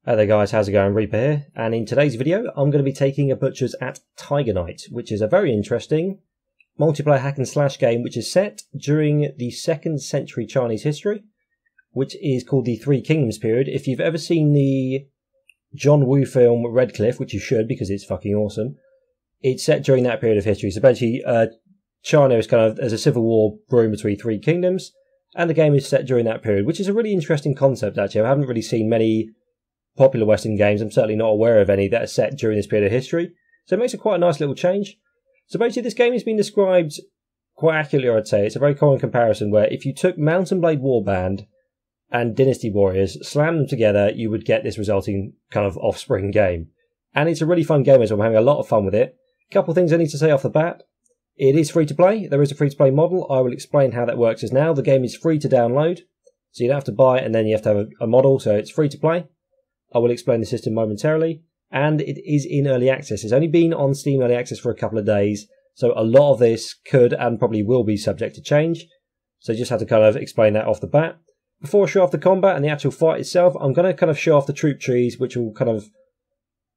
Hey there guys, how's it going? Reaper here, and in today's video I'm going to be taking a butchers at Tiger Knight, which is a very interesting multiplayer hack and slash game which is set during the 2nd century Chinese history, which is called the Three Kingdoms period. If you've ever seen the John Woo film Red Cliff, which you should because it's fucking awesome, it's set during that period of history. So basically China is there's a civil war brewing between three kingdoms, and the game is set during that period, which is a really interesting concept actually. I haven't really seen many popular Western games, I'm certainly not aware of any that are set during this period of history, so it makes it quite a nice little change. So basically this game has been described quite accurately, I'd say. It's a very common comparison where if you took Mount & Blade Warband and Dynasty Warriors, slam them together, you would get this resulting kind of offspring game. And it's a really fun game as well. I'm having a lot of fun with it. A couple of things I need to say off the bat. It is free to play. There is a free to play model. I will explain how that works as now. The game is free to download, so you don't have to buy it and then you have to have a model, so it's free to play. I will explain the system momentarily, and it is in early access. It's only been on Steam early access for a couple of days, so a lot of this could and probably will be subject to change. So just have to kind of explain that off the bat. Before I show off the combat and the actual fight itself, I'm going to kind of show off the troop trees, which will kind of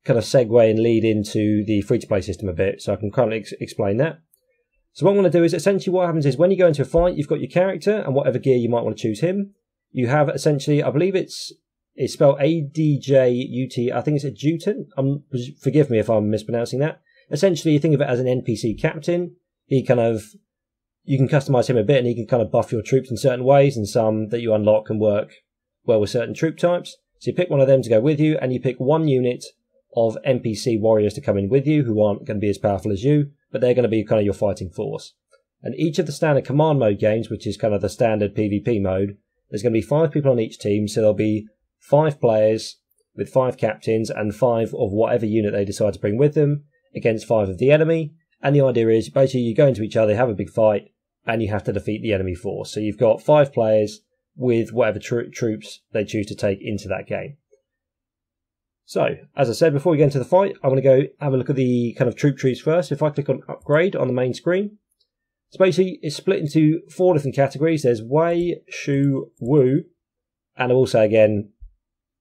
segue and lead into the free-to-play system a bit, so I can kind of explain that. So what I'm going to do is essentially what happens is when you go into a fight, you've got your character and whatever gear you might want to choose him. You have essentially, I believe it's spelled A-D-J-U-T. I think it's a Jutin. Forgive me if I'm mispronouncing that. Essentially, you think of it as an NPC captain. You can customize him a bit and he can kind of buff your troops in certain ways, and some that you unlock can work well with certain troop types. So you pick one of them to go with you, and you pick one unit of NPC warriors to come in with you who aren't going to be as powerful as you, but they're going to be kind of your fighting force. And each of the standard command mode games, which is kind of the standard PvP mode, there's going to be 5 people on each team, so there'll be 5 players with 5 captains and 5 of whatever unit they decide to bring with them against 5 of the enemy. And the idea is basically you go into each other, have a big fight, and you have to defeat the enemy force. So you've got 5 players with whatever troops they choose to take into that game. So, as I said, before we get into the fight, I'm going to go have a look at the kind of troop trees first. If I click on upgrade on the main screen, so basically it's split into 4 different categories. There's Wei, Shu, Wu, and also again,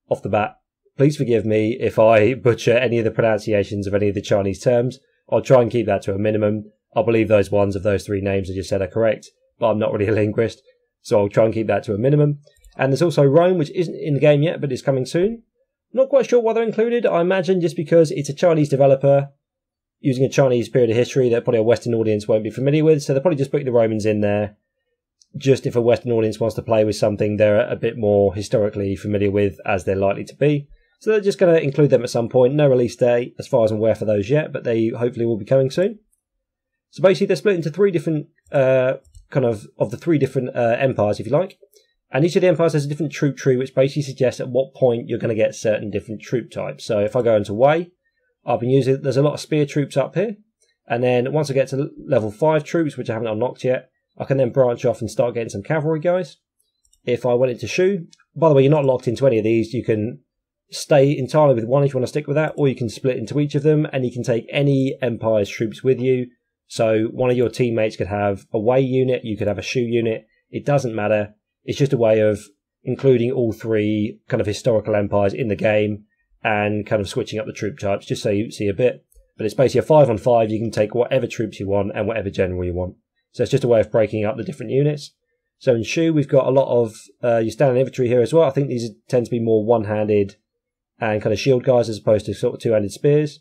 off the bat, please forgive me if I butcher any of the pronunciations of any of the Chinese terms. I'll try and keep that to a minimum. I believe those ones of those 3 names I just said are correct, but I'm not really a linguist, so I'll try and keep that to a minimum. And there's also Rome, which isn't in the game yet, but is coming soon. Not quite sure why they're included. I imagine just because it's a Chinese developer using a Chinese period of history that probably a Western audience won't be familiar with, so they're probably just putting the Romans in there just if a Western audience wants to play with something they're a bit more historically familiar with, as they're likely to be. So they're just going to include them at some point. No release date, as far as I'm aware, for those yet, but they hopefully will be coming soon. So basically they're split into 3 different, the 3 different empires, if you like. And each of the empires has a different troop tree, which basically suggests at what point you're going to get certain different troop types. So if I go into Wei, I've been using, there's a lot of spear troops up here. And then once I get to level 5 troops, which I haven't unlocked yet, I can then branch off and start getting some cavalry guys. If I went into Shu, by the way, you're not locked into any of these. You can stay entirely with one if you want to stick with that, or you can split into each of them, and you can take any empire's troops with you. So one of your teammates could have a Wei unit, you could have a Shu unit. It doesn't matter. It's just a way of including all 3 kind of historical empires in the game and kind of switching up the troop types, just so you see a bit. But it's basically a 5-on-5. You can take whatever troops you want and whatever general you want. So it's just a way of breaking up the different units. So in Shu, we've got a lot of your standard infantry here as well. I think these tend to be more one-handed and kind of shield guys as opposed to sort of 2-handed spears.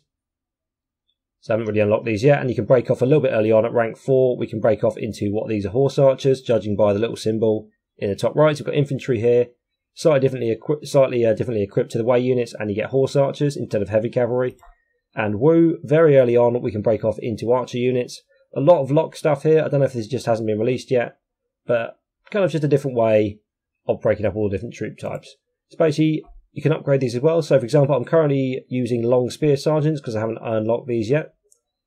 So I haven't really unlocked these yet. And you can break off a little bit early on at rank 4. We can break off into what these are horse archers, judging by the little symbol in the top right. So we've got infantry here, slightly differently equipped to the Wei units, and you get horse archers instead of heavy cavalry. And Wu, very early on, we can break off into archer units. A lot of lock stuff here. I don't know if this just hasn't been released yet, but kind of just a different way of breaking up all the different troop types. So basically, you can upgrade these as well. So for example, I'm currently using long spear sergeants because I haven't unlocked these yet.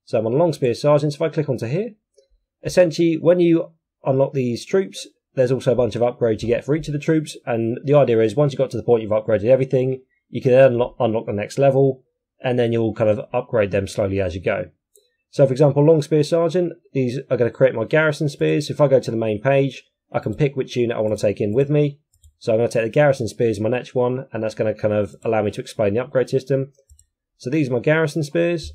So I'm on long spear sergeants. If I click onto here, essentially when you unlock these troops, there's also a bunch of upgrades you get for each of the troops. And the idea is once you've got to the point you've upgraded everything, you can then unlock the next level, and then you'll kind of upgrade them slowly as you go. So for example, long spear sergeant, these are going to create my garrison spears. So if I go to the main page, I can pick which unit I want to take in with me. So I'm going to take the garrison spears, my next one, and that's going to kind of allow me to explain the upgrade system. So these are my garrison spears.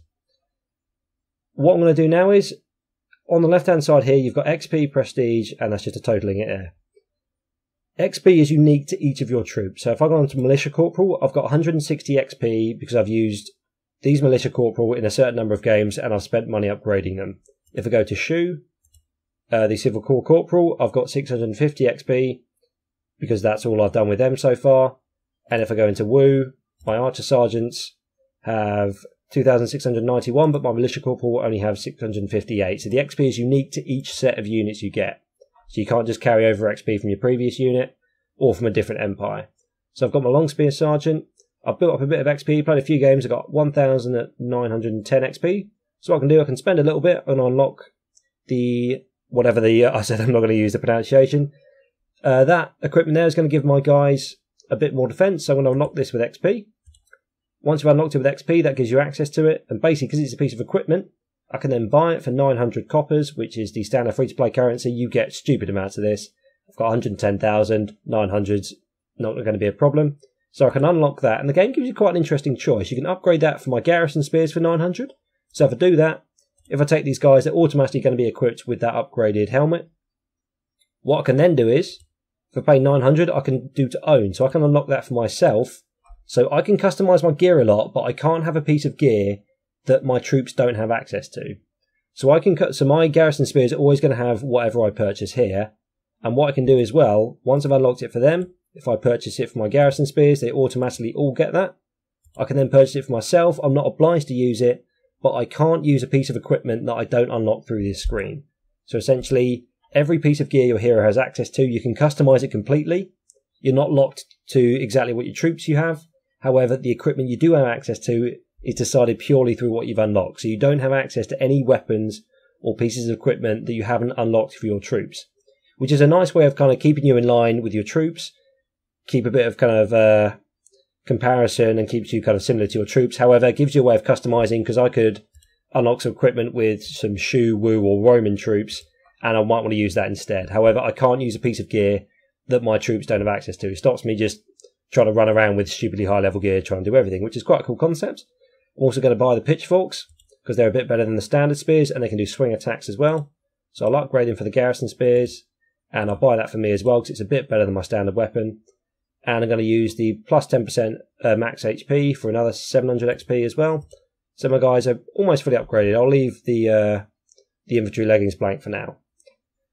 What I'm going to do now is, on the left-hand side here, you've got XP, Prestige, and that's just a totaling it there. XP is unique to each of your troops. So if I go on to Militia Corporal, I've got 160 XP because I've used these Militia Corporal in a certain number of games and I've spent money upgrading them. If I go to Shu, the Civil Corps Corporal, I've got 650 XP because that's all I've done with them so far. And if I go into Wu, my Archer Sergeants have 2,691, but my Militia Corporal will only have 658. So the XP is unique to each set of units you get. So you can't just carry over XP from your previous unit or from a different empire. So I've got my Long Spear Sergeant. I've built up a bit of XP, played a few games. I've got 1,910 XP. So what I can do, I can spend a little bit and unlock the, whatever the, I said I'm not going to use the pronunciation. That equipment there is going to give my guys a bit more defense. So I'm going to unlock this with XP. Once you've unlocked it with XP, that gives you access to it. And basically, because it's a piece of equipment, I can then buy it for 900 coppers, which is the standard free-to-play currency. You get stupid amounts of this. I've got 110,000, 900's not going to be a problem. So I can unlock that, and the game gives you quite an interesting choice. You can upgrade that for my garrison spears for 900. So if I do that, if I take these guys, they're automatically going to be equipped with that upgraded helmet. What I can then do is, if I pay 900, I can do to own. So I can unlock that for myself. So I can customize my gear a lot, but I can't have a piece of gear that my troops don't have access to. So I can so my garrison spears are always going to have whatever I purchase here. And what I can do as well, once I've unlocked it for them, if I purchase it for my garrison spears, they automatically all get that. I can then purchase it for myself. I'm not obliged to use it, but I can't use a piece of equipment that I don't unlock through this screen. So essentially, every piece of gear your hero has access to, you can customize it completely. You're not locked to exactly what your troops you have. However, the equipment you do have access to is decided purely through what you've unlocked. So you don't have access to any weapons or pieces of equipment that you haven't unlocked for your troops, which is a nice way of kind of keeping you in line with your troops, keep a bit of kind of comparison and keeps you kind of similar to your troops. However, it gives you a way of customizing, because I could unlock some equipment with some Shu, Wu or Roman troops, and I might want to use that instead. However, I can't use a piece of gear that my troops don't have access to. It stops me just trying to run around with stupidly high level gear, trying to do everything, which is quite a cool concept. I'm also going to buy the pitchforks, because they're a bit better than the standard spears, and they can do swing attacks as well. So I'll upgrade them for the garrison spears, and I'll buy that for me as well, because it's a bit better than my standard weapon. And I'm going to use the plus 10% max HP for another 700 XP as well. So my guys are almost fully upgraded. I'll leave the infantry leggings blank for now.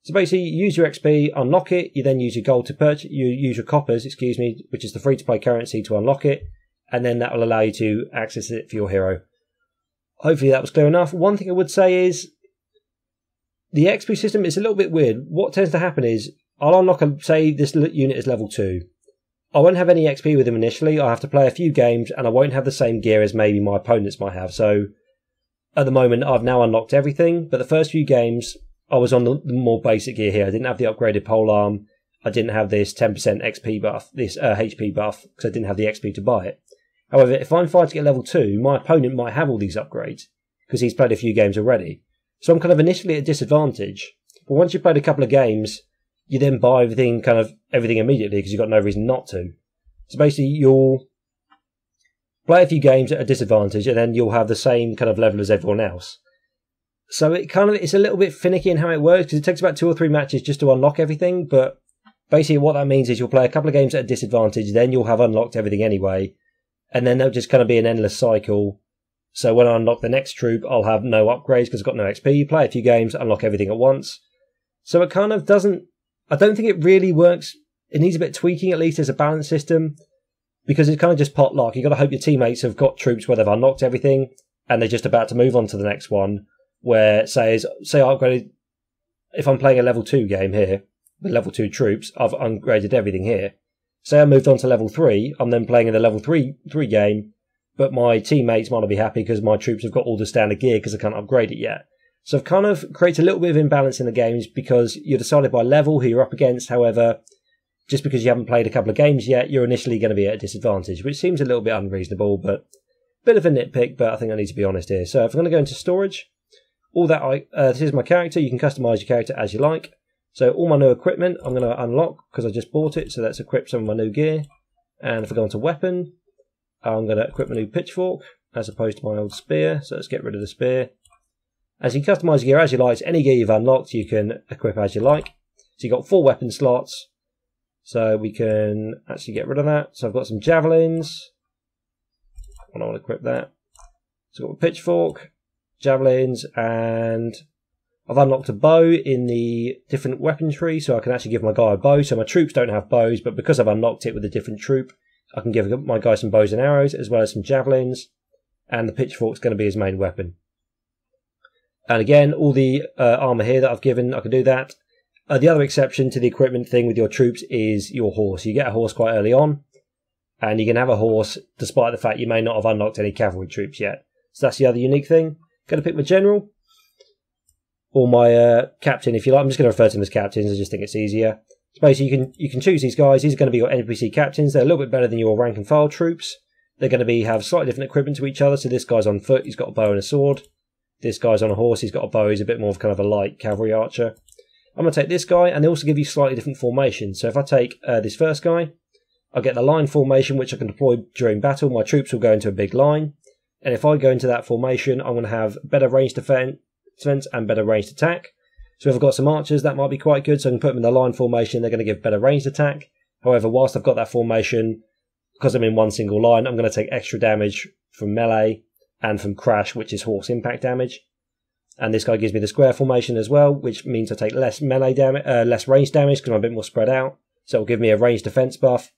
So basically, you use your XP, unlock it. You then use your gold to purchase. You use your coppers, excuse me, which is the free-to-play currency, to unlock it, and then that will allow you to access it for your hero. Hopefully that was clear enough. One thing I would say is the XP system is a little bit weird. What tends to happen is I'll unlock, say this unit is level 2. I won't have any XP with him initially. I'll have to play a few games, and I won't have the same gear as maybe my opponents might have. So at the moment, I've now unlocked everything, but the first few games, I was on the more basic gear here. I didn't have the upgraded polearm. I didn't have this 10% XP buff, this HP buff, because I didn't have the XP to buy it. However, if I'm fighting at level 2, my opponent might have all these upgrades, because he's played a few games already. So I'm kind of initially at a disadvantage. But once you've played a couple of games, you then buy everything immediately, because you've got no reason not to. So basically, you'll play a few games at a disadvantage, and then you'll have the same kind of level as everyone else. So it's a little bit finicky in how it works, because it takes about 2 or 3 matches just to unlock everything. But basically, what that means is you'll play a couple of games at a disadvantage, then you'll have unlocked everything anyway, and then there'll just kind of be an endless cycle. So when I unlock the next troop, I'll have no upgrades because I've got no XP. Play a few games, unlock everything at once. So it kind of doesn't. I don't think it really works. It needs a bit of tweaking, at least as a balance system, because it's kind of just pot luck. You've got to hope your teammates have got troops where they've unlocked everything and they're just about to move on to the next one, where, say I upgraded, if I'm playing a level 2 game here with level 2 troops, I've upgraded everything here. Say I moved on to level 3, I'm then playing in the level 3 game, but my teammates might not be happy because my troops have got all the standard gear because I can't upgrade it yet. So it kind of creates a little bit of imbalance in the games, because you're decided by level who you're up against. However, just because you haven't played a couple of games yet, you're initially going to be at a disadvantage, which seems a little bit unreasonable, but a bit of a nitpick, but I think I need to be honest here. So if I'm going to go into storage, all that this is my character. You can customize your character as you like. So all my new equipment I'm going to unlock because I just bought it. So let's equip some of my new gear. And if I go into weapon, I'm going to equip my new pitchfork as opposed to my old spear. So let's get rid of the spear. As you customise gear as you like, any gear you've unlocked you can equip as you like. So you've got 4 weapon slots. So we can actually get rid of that. So I've got some javelins. I want to equip that. So I've got a pitchfork, javelins, and I've unlocked a bow in the different weapon tree. So I can actually give my guy a bow. So my troops don't have bows, but because I've unlocked it with a different troop, I can give my guy some bows and arrows, as well as some javelins. And the pitchfork's going to be his main weapon. And again, all the armour here that I've given, I can do that. The other exception to the equipment thing with your troops is your horse. You get a horse quite early on, and you can have a horse despite the fact you may not have unlocked any cavalry troops yet. So that's the other unique thing. Going to pick my general, or my captain if you like. I'm just going to refer to them as captains, I just think it's easier. So basically you can choose these guys. These are going to be your NPC captains. They're a little bit better than your rank and file troops. They're going to have slightly different equipment to each other. So this guy's on foot, he's got a bow and a sword. This guy's on a horse, he's got a bow, he's a bit more of kind of a light cavalry archer. I'm going to take this guy, and they also give you slightly different formations. So if I take this first guy, I'll get the line formation, which I can deploy during battle. My troops will go into a big line. And if I go into that formation, I'm going to have better range defense and better ranged attack. So if I've got some archers, that might be quite good. So I can put them in the line formation, they're going to give better ranged attack. However, whilst I've got that formation, because I'm in one single line, I'm going to take extra damage from melee and from crash, which is horse impact damage. And this guy gives me the square formation as well, which means I take less melee damage, less range damage because I'm a bit more spread out. So it'll give me a ranged defense buff.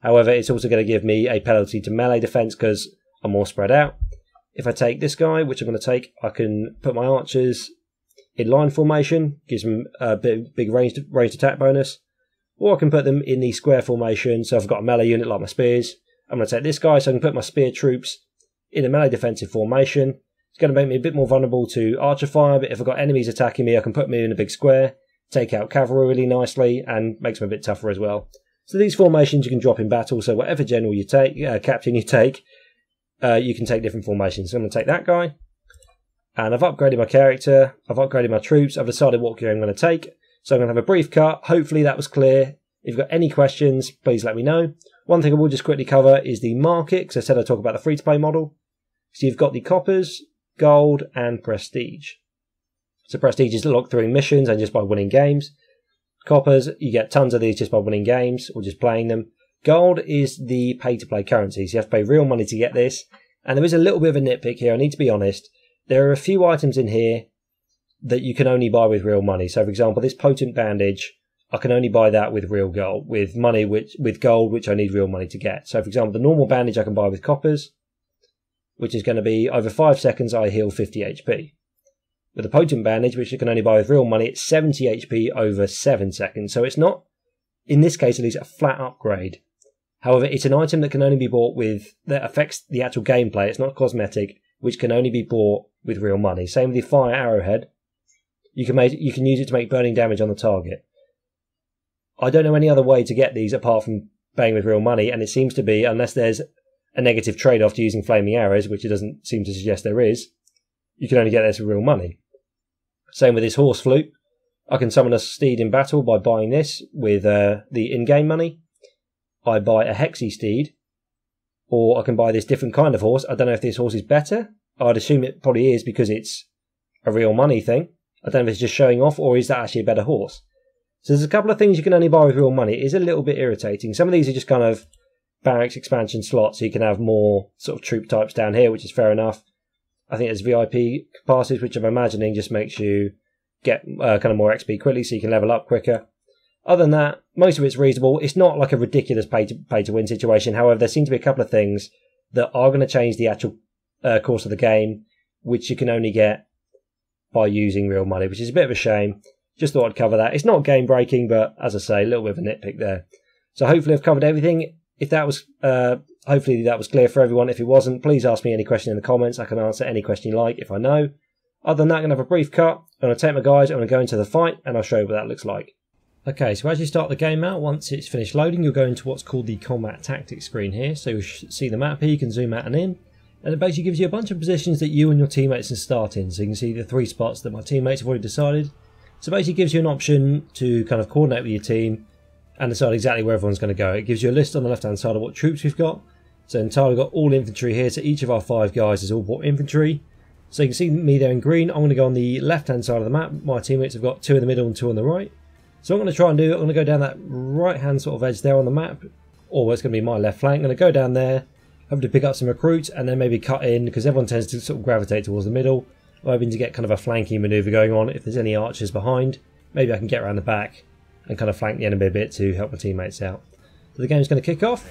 However, it's also going to give me a penalty to melee defense because I'm more spread out. If I take this guy, which I'm going to take, I can put my archers in line formation, gives them a big ranged attack bonus. Or I can put them in the square formation, so I've got a melee unit like my spears. I'm going to take this guy, so I can put my spear troops in a melee defensive formation. It's going to make me a bit more vulnerable to archer fire, but if I've got enemies attacking me, I can put me in a big square, take out cavalry really nicely, and makes them a bit tougher as well. So these formations you can drop in battle, so whatever general you take, captain you take, you can take different formations. So I'm going to take that guy, and I've upgraded my character, I've upgraded my troops, I've decided what gear I'm going to take. So I'm going to have a brief cut. Hopefully that was clear. If you've got any questions, please let me know. One thing I will just quickly cover is the market, because I said I'd talk about the free-to-play model. So you've got the coppers, gold, and prestige. So prestige is locked through missions and just by winning games. Coppers, you get tons of these just by winning games or just playing them. Gold is the pay-to-play currency, so you have to pay real money to get this. And there is a little bit of a nitpick here, I need to be honest. There are a few items in here that you can only buy with real money. So for example, this potent bandage, I can only buy that with real gold, with gold, which I need real money to get. So for example, the normal bandage I can buy with coppers, which is going to be over 5 seconds, I heal 50 HP. With the potent bandage, which you can only buy with real money, it's 70 HP over 7 seconds. So it's not, in this case at least, a flat upgrade. However, it's an item that can only be bought with, that affects the actual gameplay. It's not cosmetic, which can only be bought with real money. Same with the fire arrowhead. You can use it to make burning damage on the target. I don't know any other way to get these apart from paying with real money, and it seems to be, unless there's a negative trade-off to using flaming arrows, which it doesn't seem to suggest there is, you can only get this with real money. Same with this horse flute. I can summon a steed in battle by buying this with the in-game money. I buy a hexy steed, or I can buy this different kind of horse. I don't know if this horse is better. I'd assume it probably is because it's a real money thing. I don't know if it's just showing off, or is that actually a better horse? So there's a couple of things you can only buy with real money. It is a little bit irritating. Some of these are just kind of barracks expansion slots, so you can have more sort of troop types down here, which is fair enough. I think there's VIP passes, which I'm imagining just makes you get kind of more XP quickly, so you can level up quicker. Other than that, most of it's reasonable. It's not like a ridiculous pay to win situation. However, there seem to be a couple of things that are going to change the actual course of the game, which you can only get by using real money, which is a bit of a shame. Just thought I'd cover that. It's not game breaking, but as I say, a little bit of a nitpick there. So hopefully I've covered everything. If that was, hopefully that was clear for everyone. If it wasn't, please ask me any question in the comments. I can answer any question you like if I know. Other than that, I'm going to have a brief cut. I'm going to take my guys, I'm going to go into the fight, and I'll show you what that looks like. Okay, so as you start the game out, once it's finished loading, you'll go into what's called the combat tactics screen here. So you'll see the map here, you can zoom out and in. And it basically gives you a bunch of positions that you and your teammates can start in. So you can see the 3 spots that my teammates have already decided. So basically it gives you an option to kind of coordinate with your team and decide exactly where everyone's going to go. It gives you a list on the left hand side of what troops we've got. So entirely got all infantry here, so each of our 5 guys is all brought infantry. So you can see me there in green. I'm going to go on the left hand side of the map. My teammates have got 2 in the middle and 2 on the right. So what I'm going to try and do, I'm going to go down that right hand sort of edge there on the map, or it's going to be my left flank. I'm going to go down there, hoping to pick up some recruits and then maybe cut in, because everyone tends to sort of gravitate towards the middle. I'm hoping to get kind of a flanking manoeuvre going on. If there's any archers behind, maybe I can get around the back and kind of flank the enemy a bit to help my teammates out. So the game's going to kick off.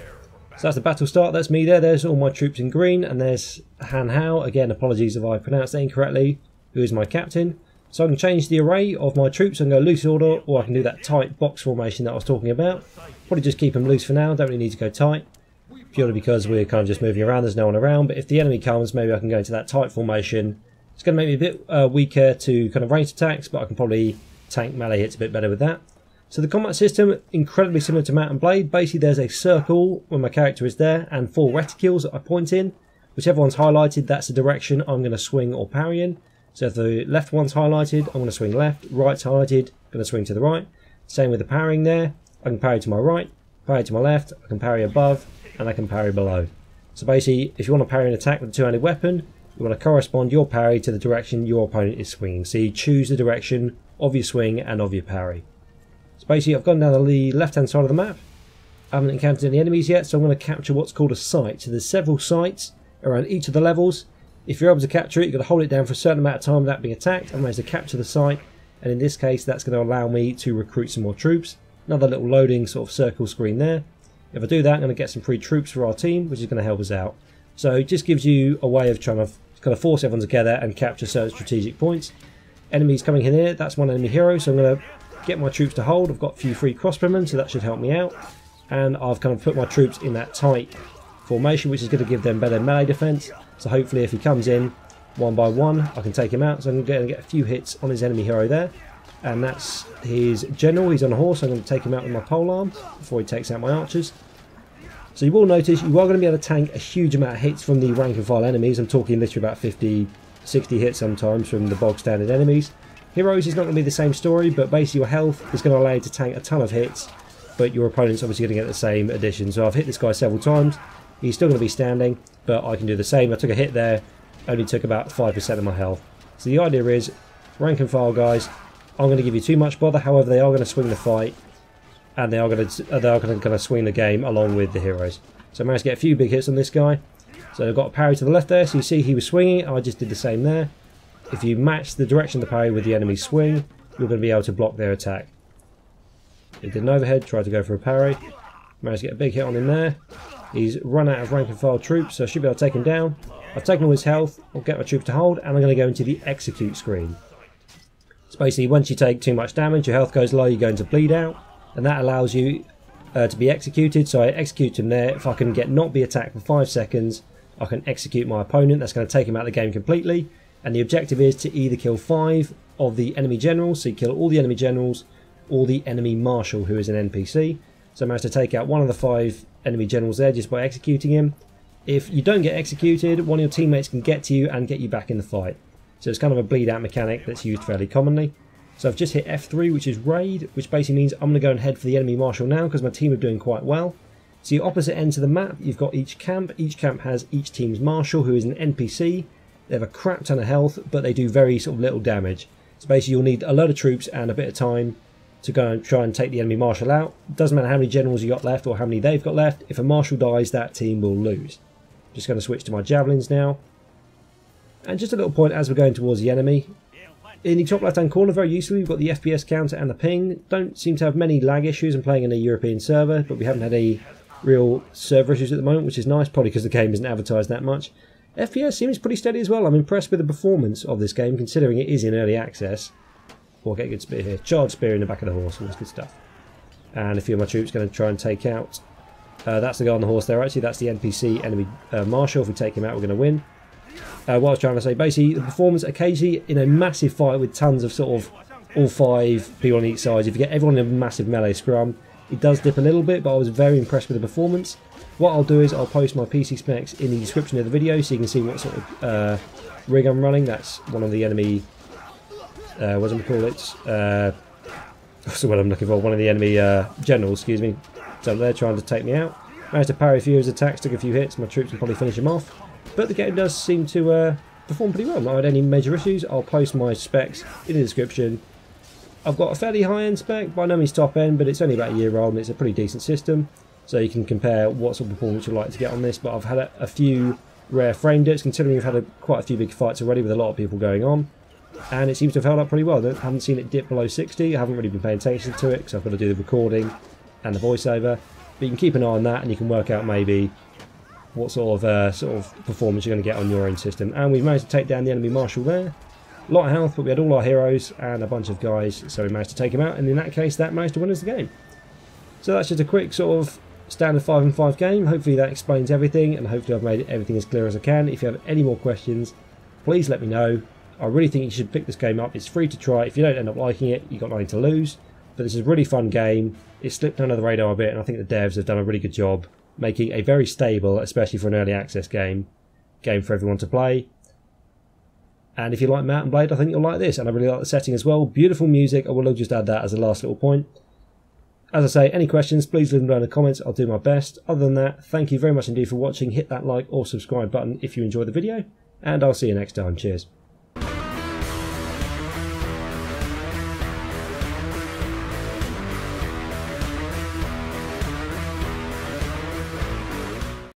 So that's the battle start. That's me there. There's all my troops in green, and there's Han Hao. Again, apologies if I pronounced that incorrectly, who is my captain. So I can change the array of my troops and go loose order, or I can do that tight box formation that I was talking about. Probably just keep them loose for now. Don't really need to go tight, purely because we're kind of just moving around. There's no one around. But if the enemy comes, maybe I can go into that tight formation. It's going to make me a bit weaker to kind of ranged attacks, but I can probably tank melee hits a bit better with that. So the combat system, incredibly similar to Mount and Blade. Basically there's a circle when my character is there and 4 reticules that I point in. Whichever one's highlighted, that's the direction I'm going to swing or parry in. So if the left one's highlighted, I'm going to swing left. Right's highlighted, I'm going to swing to the right. Same with the parrying there. I can parry to my right, parry to my left, I can parry above, and I can parry below. So basically, if you want to parry an attack with a 2-handed weapon, you want to correspond your parry to the direction your opponent is swinging. So you choose the direction of your swing and of your parry. So basically I've gone down the left hand side of the map. I haven't encountered any enemies yet, so I'm going to capture what's called a site. So there's several sites around each of the levels. If you're able to capture it, you've got to hold it down for a certain amount of time without being attacked. I've managed to capture the site, and in this case that's going to allow me to recruit some more troops. Another little loading sort of circle screen there. If I do that, I'm going to get some free troops for our team, which is going to help us out. So it just gives you a way of trying to kind of force everyone together and capture certain strategic points. Enemies coming in here, that's one enemy hero, so I'm going to get my troops to hold. I've got a few free crossbowmen, so that should help me out. And I've kind of put my troops in that tight formation, which is going to give them better melee defense. So hopefully if he comes in one by one, I can take him out. So I'm going to get a few hits on his enemy hero there. And that's his general. He's on a horse. I'm going to take him out with my polearm before he takes out my archers. So you will notice you are going to be able to tank a huge amount of hits from the rank and file enemies. I'm talking literally about 50, 60 hits sometimes from the bog standard enemies. Heroes is not going to be the same story, but basically your health is going to allow you to tank a ton of hits, but your opponent's obviously going to get the same addition. So I've hit this guy several times. He's still going to be standing, but I can do the same. I took a hit there, only took about 5% of my health. So the idea is, rank and file guys, I'm going to give you too much bother. However, they are going to swing the fight, and they are going to swing the game along with the heroes. So I managed to get a few big hits on this guy. So I've got a parry to the left there, so you see he was swinging. I just did the same there. If you match the direction of the parry with the enemy's swing, you're going to be able to block their attack. He did an overhead, tried to go for a parry. Managed to get a big hit on him there. He's run out of rank and file troops, so I should be able to take him down. I've taken all his health, I'll get my troops to hold, and I'm going to go into the execute screen. So basically, once you take too much damage, your health goes low, you go into bleed out, and that allows you to be executed. So I execute him there. If I can not be attacked for 5 seconds, I can execute my opponent. That's going to take him out of the game completely. And the objective is to either kill 5 of the enemy generals, so you kill all the enemy generals, or the enemy marshal, who is an NPC. So I managed to take out one of the 5 enemy generals there just by executing him. If you don't get executed, one of your teammates can get to you and get you back in the fight. So it's kind of a bleed out mechanic that's used fairly commonly. So I've just hit F3, which is raid, which basically means I'm going to go and head for the enemy marshal now because my team are doing quite well. So the opposite ends of the map, you've got each camp. Each camp has each team's marshal, who is an NPC. They have a crap ton of health, but they do very sort of little damage. So basically you'll need a load of troops and a bit of time to go and try and take the enemy marshal out. Doesn't matter how many generals you got left or how many they've got left. If a marshal dies, that team will lose. Just going to switch to my javelins now. And just a little point as we're going towards the enemy. In the top left hand corner, very useful, we've got the FPS counter and the ping. Don't seem to have many lag issues. I'm playing in a European server, but we haven't had any real server issues at the moment, which is nice, probably because the game isn't advertised that much. FPS seems pretty steady as well. I'm impressed with the performance of this game, considering it is in early access. Oh, get a good spear here. Charge spear in the back of the horse, all this good stuff. And a few of my troops going to try and take out. That's the guy on the horse there, actually. That's the NPC enemy marshal. If we take him out, we're going to win. What I was trying to say, basically, the performance occasionally in a massive fight with tons of sort of all 5 people on each side, if you get everyone in a massive melee scrum, it does dip a little bit, but I was very impressed with the performance. What I'll do is I'll post my PC specs in the description of the video so you can see what sort of rig I'm running. That's one of the enemy what do we call it? What's the word I'm looking for? One of the enemy generals, excuse me. So they're trying to take me out. Managed to parry a few of his attacks, took a few hits. My troops can probably finish him off. But the game does seem to perform pretty well. Not had any major issues. I'll post my specs in the description. I've got a fairly high-end spec, by no means top-end, but it's only about a year old and it's a pretty decent system. So you can compare what sort of performance you'd like to get on this. But I've had a few rare frame dips, considering we've had quite a few big fights already with a lot of people going on. And it seems to have held up pretty well. I haven't seen it dip below 60. I haven't really been paying attention to it because I've got to do the recording and the voiceover. But you can keep an eye on that and you can work out maybe what sort of performance you're going to get on your own system. And we've managed to take down the enemy marshal there. A lot of health, but we had all our heroes and a bunch of guys, so we managed to take him out. And in that case, that managed to win us the game. So that's just a quick sort of standard 5-on-5 game. Hopefully that explains everything, and hopefully I've made everything as clear as I can. If you have any more questions, please let me know. I really think you should pick this game up. It's free to try. If you don't end up liking it, you've got nothing to lose. But this is a really fun game. It slipped under the radar a bit, and I think the devs have done a really good job making a very stable, especially for an early access game for everyone to play. And if you like Mount & Blade, I think you'll like this. And I really like the setting as well. Beautiful music. I will just add that as a last little point. As I say, any questions, please leave them down in the comments. I'll do my best. Other than that, thank you very much indeed for watching. Hit that like or subscribe button if you enjoyed the video. And I'll see you next time. Cheers.